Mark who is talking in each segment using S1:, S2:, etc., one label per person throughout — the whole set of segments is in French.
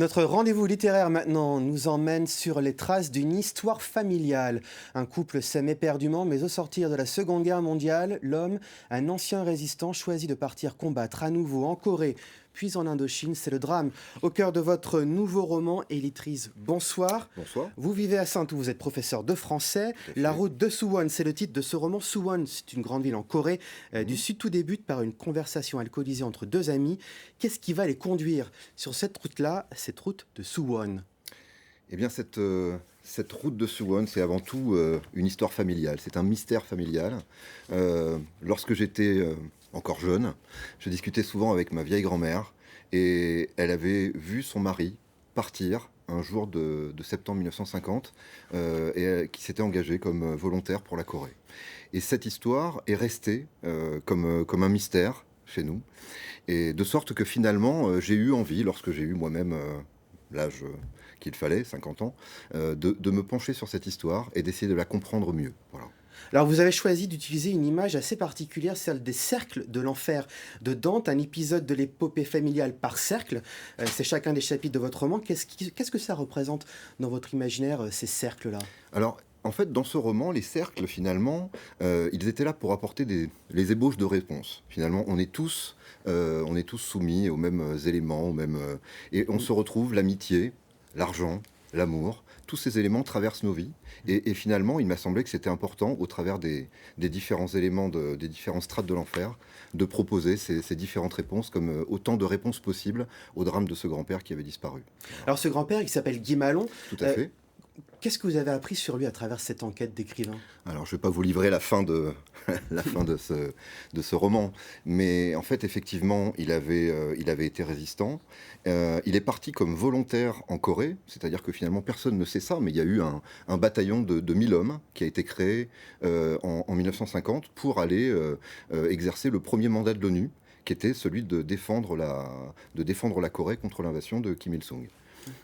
S1: Notre rendez-vous littéraire maintenant nous emmène sur les traces d'une histoire familiale. Un couple s'aime éperdument, mais au sortir de la Seconde Guerre mondiale, l'homme, un ancien résistant, choisit de partir combattre à nouveau en Corée, puis en Indochine. C'est le drame. Au cœur de votre nouveau roman, Élytrise, bonsoir.
S2: Bonsoir,
S1: Vous vivez à Saint-Ouen, vous êtes professeur de français.
S2: tout à
S1: La
S2: fait.
S1: route de Suwon, c'est le titre de ce roman. Suwon, c'est une grande ville en Corée du
S2: Mhm.
S1: Sud. Tout débute par une conversation alcoolisée entre deux amis. Qu'est-ce qui va les conduire sur cette route-là, cette route de Suwon?
S2: Eh bien, cette route de Suwon, c'est avant tout une histoire familiale. C'est un mystère familial. Lorsque j'étais encore jeune, je discutais souvent avec ma vieille grand-mère et elle avait vu son mari partir un jour de septembre 1950 qui s'était engagé comme volontaire pour la Corée. Et cette histoire est restée comme un mystère chez nous. Et de sorte que finalement, j'ai eu envie, lorsque j'ai eu moi-même l'âge qu'il fallait, 50 ans, de me pencher sur cette histoire et d'essayer de la comprendre mieux. Voilà.
S1: Alors vous avez choisi d'utiliser une image assez particulière, celle des cercles de l'enfer de Dante, un épisode de l'épopée familiale par cercle. C'est chacun des chapitres de votre roman. Qu'est-ce que ça représente dans votre imaginaire, ces cercles-là?
S2: Alors, en fait, dans ce roman, les cercles, finalement, ils étaient là pour apporter les ébauches de réponses. Finalement, on est tous soumis aux mêmes éléments, et on se retrouve l'amitié, l'argent, l'amour. Tous ces éléments traversent nos vies. Et finalement, il m'a semblé que c'était important, au travers des différents éléments, des différentes strates de l'enfer, de proposer ces différentes réponses comme autant de réponses possibles au drame de ce grand-père qui avait disparu. Voilà.
S1: Alors ce grand-père, il s'appelle Guy Malon.
S2: Tout à
S1: Euh,
S2: fait.
S1: Qu'est-ce que vous avez appris sur lui à travers cette enquête d'écrivain?
S2: Alors, je ne vais pas vous livrer la fin la fin de ce roman, mais en fait, effectivement, il avait été résistant. Il est parti comme volontaire en Corée, c'est-à-dire que finalement, personne ne sait ça, mais il y a eu un bataillon de 1000 hommes qui a été créé en 1950 pour aller exercer le premier mandat de l'ONU, qui était celui de défendre la Corée contre l'invasion de Kim Il-sung.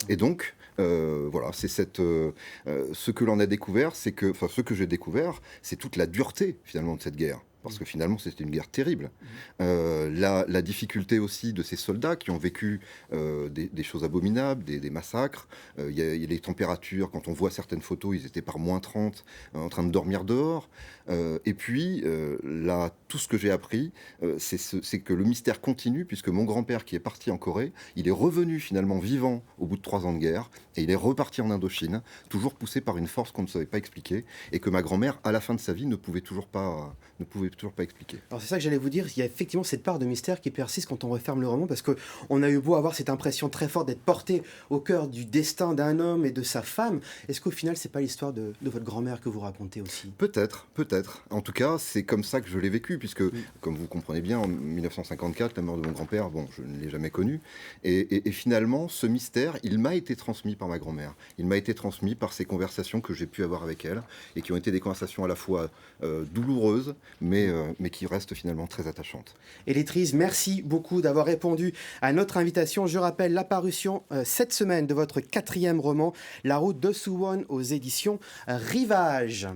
S2: Et donc, voilà, ce que l'on a découvert, enfin, ce que j'ai découvert, c'est toute la dureté finalement de cette guerre. Parce que finalement, c'était une guerre terrible. La difficulté aussi de ces soldats qui ont vécu des choses abominables, des massacres. Il y a les températures, quand on voit certaines photos, ils étaient par -30, en train de dormir dehors. Et puis, là, tout ce que j'ai appris, c'est que le mystère continue, puisque mon grand-père qui est parti en Corée, il est revenu finalement vivant au bout de 3 ans de guerre, et il est reparti en Indochine, toujours poussé par une force qu'on ne savait pas expliquer, et que ma grand-mère, à la fin de sa vie, ne pouvait toujours pas expliquer.
S1: Alors c'est ça que j'allais vous dire, il y a effectivement cette part de mystère qui persiste quand on referme le roman, parce qu'on a eu beau avoir cette impression très forte d'être porté au cœur du destin d'un homme et de sa femme. Est-ce qu'au final, c'est pas l'histoire de votre grand-mère que vous racontez aussi?
S2: Peut-être, peut-être. En tout cas, c'est comme ça que je l'ai vécu, puisque,
S1: Mm.
S2: comme vous comprenez bien, en 1954, la mort de mon grand-père, bon, je ne l'ai jamais connu. Et finalement, ce mystère, il m'a été transmis par ma grand-mère. Il m'a été transmis par ces conversations que j'ai pu avoir avec elle, et qui ont été des conversations à la fois douloureuses, mais qui restent finalement très attachantes.
S1: Élytrise, merci beaucoup d'avoir répondu à notre invitation. Je rappelle la parution cette semaine de votre quatrième roman, La route de Suwon aux éditions Rivage.